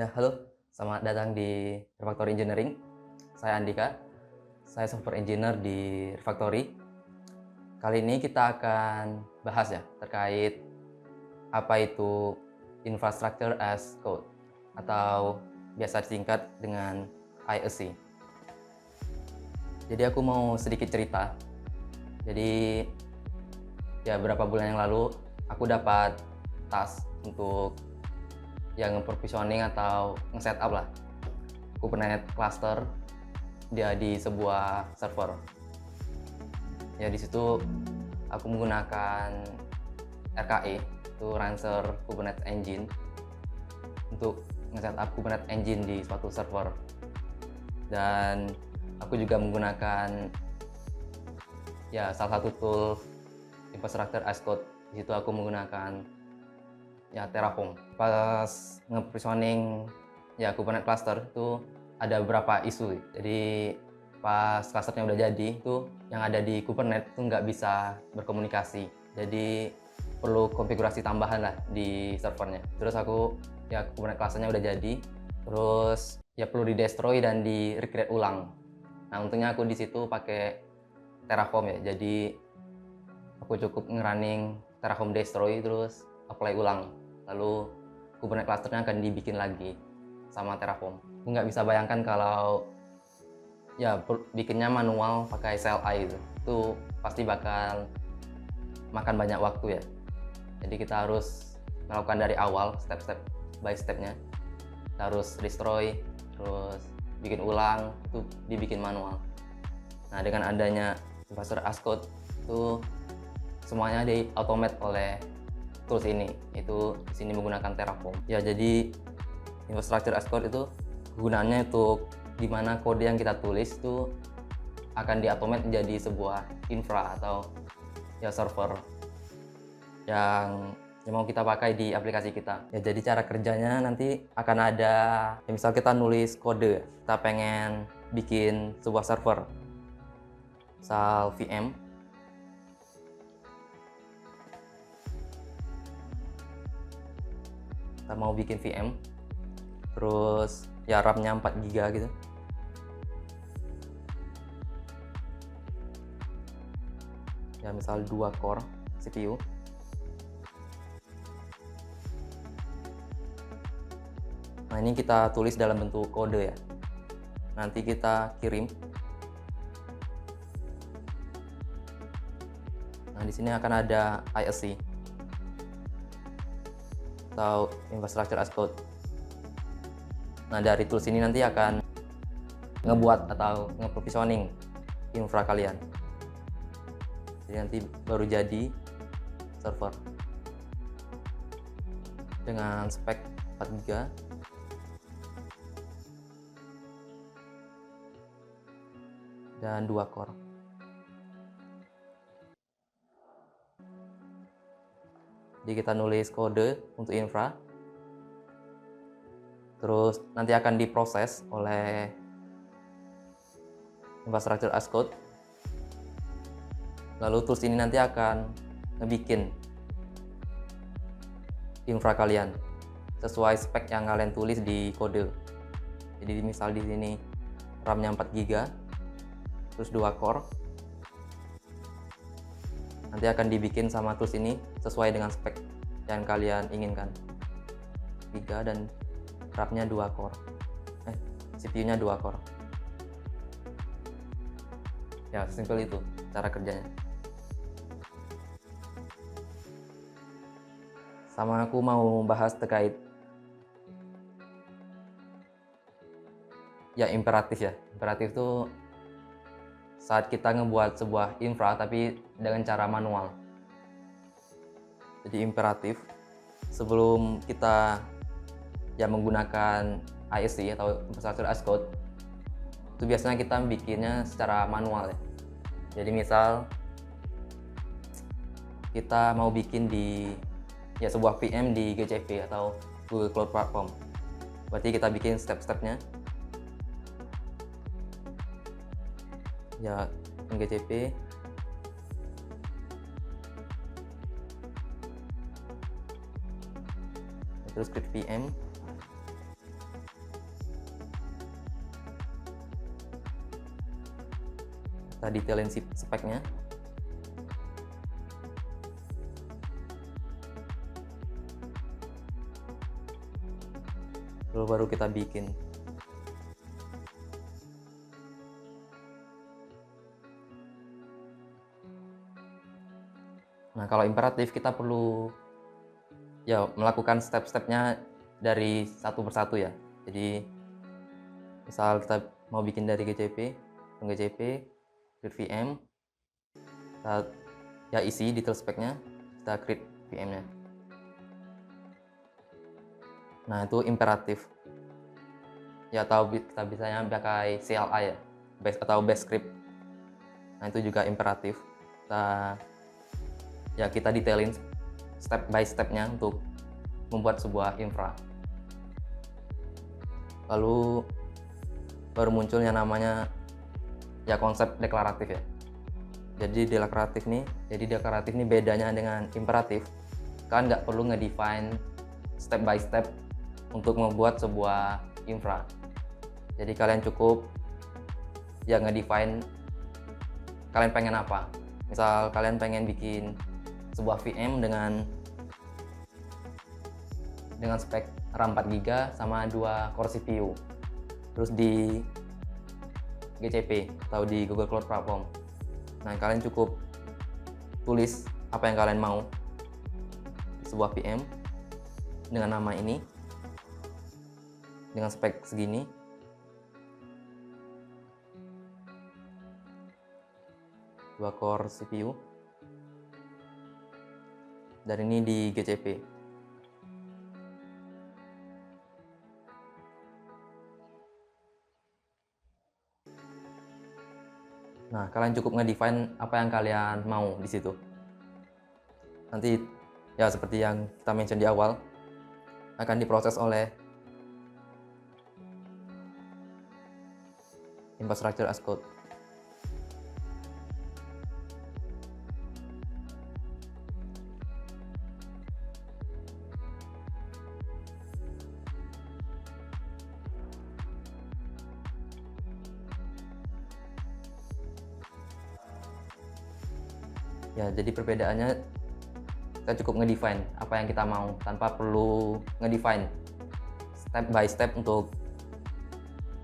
Ya, halo. Selamat datang di Refactory Engineering. Saya Andika. Saya software engineer di Refactory. Kali ini kita akan bahas ya terkait apa itu Infrastructure as Code atau biasa disingkat dengan IAC. Jadi aku mau sedikit cerita. Jadi ya beberapa bulan yang lalu aku dapat task untuk yang nge-provisioning atau nge-setup lah Kubernetes cluster dia di sebuah server. Ya di situ aku menggunakan RKE itu Rancher Kubernetes Engine untuk nge-setup Kubernetes Engine di suatu server. Dan aku juga menggunakan ya salah satu tool Infrastructure as Code. Di situ aku menggunakan ya Terraform. Pas nge-provisioning ya Kubernetes cluster itu ada beberapa isu. Jadi pas clusternya udah jadi itu yang ada di Kubernetes itu nggak bisa berkomunikasi. Jadi perlu konfigurasi tambahan lah di servernya. Terus aku ya Kubernetes clusternya udah jadi. Terus ya perlu di destroy dan di recreate ulang. Nah untungnya aku di situ pakai Terraform ya. Jadi aku cukup ngerunning Terraform destroy terus apply ulang. Lalu Kubernetes clusternya akan dibikin lagi sama Terraform. Aku nggak bisa bayangkan kalau ya bikinnya manual pakai CLI itu pasti bakal makan banyak waktu ya. Jadi kita harus melakukan dari awal step-step by stepnya. Kita harus destroy, terus bikin ulang, itu dibikin manual. Nah dengan adanya Infrastructure as Code itu semuanya di automate oleh tools ini, itu di sini menggunakan Terraform. Ya jadi Infrastructure as Code itu gunanya untuk dimana kode yang kita tulis itu akan diautomate menjadi sebuah infra atau ya server yang mau kita pakai di aplikasi kita. Ya jadi cara kerjanya nanti akan ada ya misal kita nulis kode, kita pengen bikin sebuah server, misal VM. Kita mau bikin VM, terus ya RAM-nya 4 GB gitu. Ya misal 2 core CPU. Nah ini kita tulis dalam bentuk kode ya. Nanti kita kirim. Nah di sini akan ada IAC atau Infrastructure as Code. Nah dari tools ini nanti akan ngebuat atau nge-provisioning infra kalian. Jadi nanti baru jadi server dengan spek 4 GB dan 2 core. Jadi kita nulis kode untuk infra, terus nanti akan diproses oleh Infrastructure as Code. Lalu tools ini nanti akan ngebikin infra kalian sesuai spek yang kalian tulis di kode. Jadi misal di sini RAM-nya 4 GB, terus 2 core. Nanti akan dibikin sama tools ini sesuai dengan spek yang kalian inginkan. 3 dan RAM-nya 2 core. CPU-nya 2 core. Ya, simpel itu cara kerjanya. Sama aku mau bahas terkait ya imperatif ya. Imperatif itu saat kita ngebuat sebuah infra tapi dengan cara manual. Jadi imperatif sebelum kita ya menggunakan IAC atau Infrastructure as Code itu biasanya kita bikinnya secara manual ya. Jadi misal kita mau bikin di ya sebuah VM di GCP atau Google Cloud Platform. Berarti kita bikin step-stepnya. Ya GCP, terus create VM, kita detailin speknya. Lalu baru kita bikin. Nah, kalau imperatif kita perlu ya melakukan step-stepnya dari satu persatu ya. Jadi misal kita mau bikin dari GCP, create VM, kita ya isi detail speknya, kita create VM-nya. Nah, itu imperatif. Ya, atau kita bisanya pakai CLI ya, atau bash script. Nah, itu juga imperatif. Kita detailin step by step-nya untuk membuat sebuah infra. Lalu baru muncul yang namanya ya konsep deklaratif ya. Jadi deklaratif nih bedanya dengan imperatif. Kan nggak perlu ngedefine step by step untuk membuat sebuah infra. Jadi kalian cukup ya ngedefine kalian pengen apa. Misal kalian pengen bikin sebuah VM dengan spek RAM 4GB sama 2 core CPU. Terus di GCP atau di Google Cloud Platform. Nah, kalian cukup tulis apa yang kalian mau di sebuah VM dengan nama ini, dengan spek segini. Dua core CPU. Dan ini di GCP. Nah, kalian cukup ngedefine apa yang kalian mau di situ. Nanti ya seperti yang kita mention di awal, akan diproses oleh infrastructure as code. Ya, jadi perbedaannya kita cukup ngedefine apa yang kita mau tanpa perlu ngedefine step by step untuk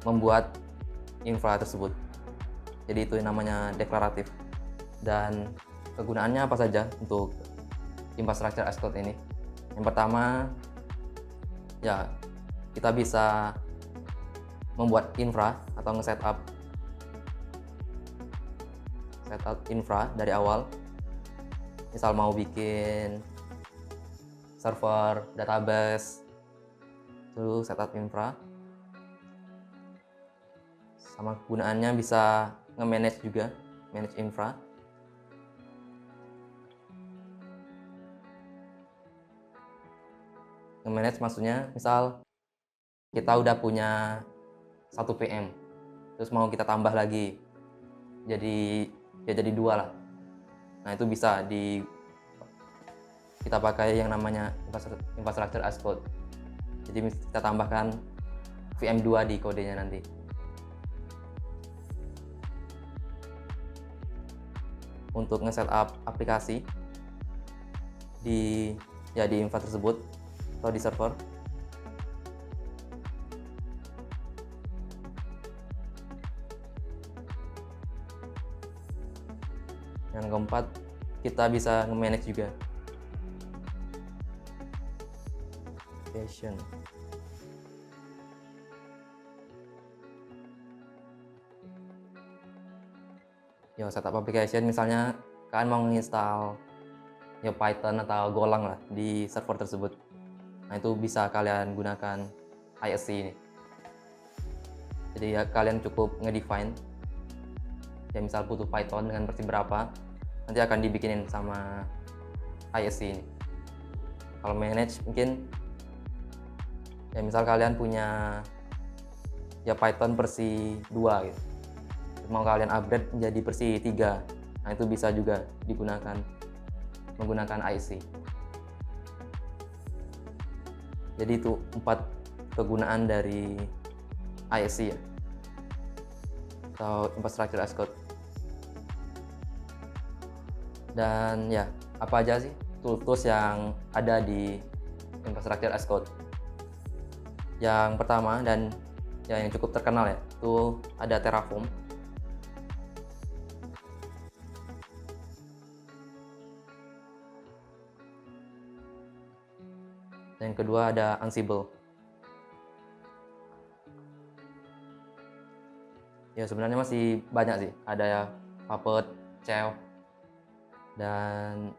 membuat infra tersebut. Jadi itu yang namanya deklaratif. Dan kegunaannya apa saja untuk infrastructure as code ini? Yang pertama, ya kita bisa membuat infra atau setup infra dari awal. Misal mau bikin server, database, terus setup infra. Sama kegunaannya bisa nge-manage juga, manage infra. Nge-manage maksudnya misal kita udah punya satu VM, terus mau kita tambah lagi, jadi 2 lah. Nah, itu bisa kita pakai yang namanya infrastructure as code. Jadi kita tambahkan VM2 di kodenya nanti. Untuk nge-setup aplikasi di infra tersebut atau di server. Yang keempat, kita bisa nge-manage juga. Application. Setup application misalnya kalian mau menginstal Python atau Golang lah di server tersebut. Nah, itu bisa kalian gunakan ISC ini. Jadi ya kalian cukup ngedefine ya misal butuh Python dengan versi berapa, nanti akan dibikinin sama ISC ini. Kalau manage mungkin ya misal kalian punya Python versi 2 gitu, mau kalian upgrade menjadi versi 3, nah itu bisa juga digunakan menggunakan ISC. Jadi itu 4 kegunaan dari ISC ya, atau infrastructure as code. Dan ya, apa aja sih tools yang ada di infrastructure as code? Yang pertama dan ya yang cukup terkenal ya, itu ada Terraform. Dan yang kedua ada Ansible. Ya sebenarnya masih banyak sih, ada ya Puppet, Chef, dan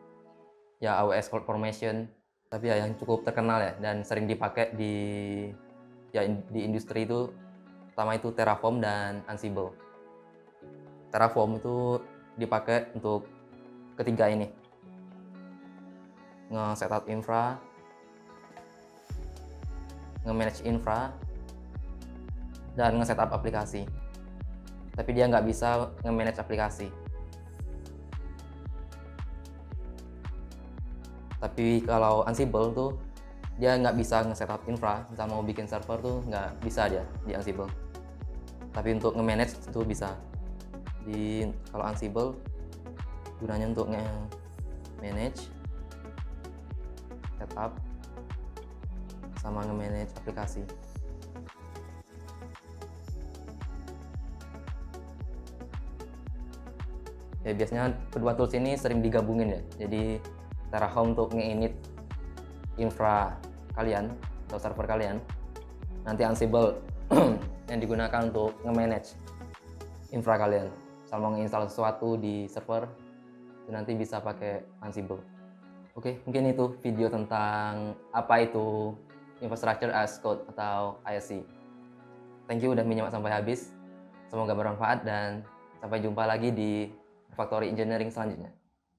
ya AWS CloudFormation. Tapi ya yang cukup terkenal ya dan sering dipakai di industri itu, pertama itu Terraform dan Ansible. Terraform itu dipakai untuk ketiga ini, nge-setup infra, nge-manage infra, dan nge-setup aplikasi. Tapi dia nggak bisa nge-manage aplikasi. Tapi kalau Ansible tuh dia nggak bisa nge-setup infra, misal mau bikin server tuh nggak bisa dia di Ansible. Tapi untuk nge-manage itu bisa. Kalau Ansible gunanya untuk nge-manage, setup, sama nge-manage aplikasi. Ya biasanya kedua tools ini sering digabungin ya. Jadi Terraform untuk nge-init infra kalian atau server kalian. Nanti Ansible yang digunakan untuk nge-manage infra kalian. Misal mau nge-install sesuatu di server, itu nanti bisa pakai Ansible. Oke, mungkin itu video tentang apa itu Infrastructure as Code atau ISC. Thank you udah menyimak sampai habis. Semoga bermanfaat dan sampai jumpa lagi di Refactory Engineering selanjutnya.